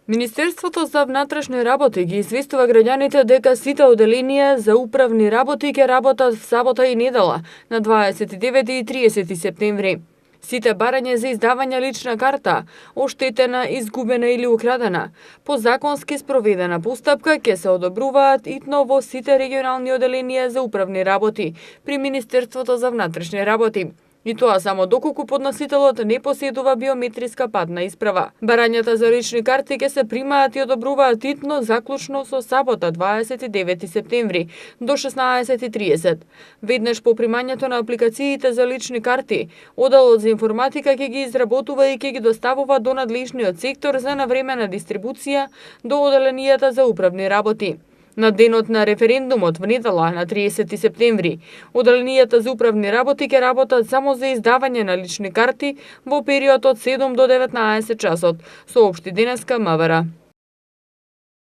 Министерството за внатрешни работи ги известува граѓаните дека сите оделенија за управни работи ќе работат в сабота и недела на 29 и 30 септември. Сите барања за издавање лична карта, оштетена, изгубена или украдена, по законски спроведена постапка ќе се одобруваат итно во сите регионални оделенија за управни работи при Министерството за внатрешни работи. И тоа само доколку подносителот не поседува биометриска патна исправа. Барањата за лични карти ќе се примаат и одобруваат итно заклучно со сабота 29 септември до 16:30. Веднаш по примањето на апликациите за лични карти, Оделот за информатика ќе ги изработува и ќе ги доставува до надлежниот сектор за навремена дистрибуција до оделенијата за управни работи. На денот на референдумот в недела на 30 септември, оделенијата за управни работи ќе работат само за издавање на лични карти во период од 7 до 19 часот, соопшти денеска МВР.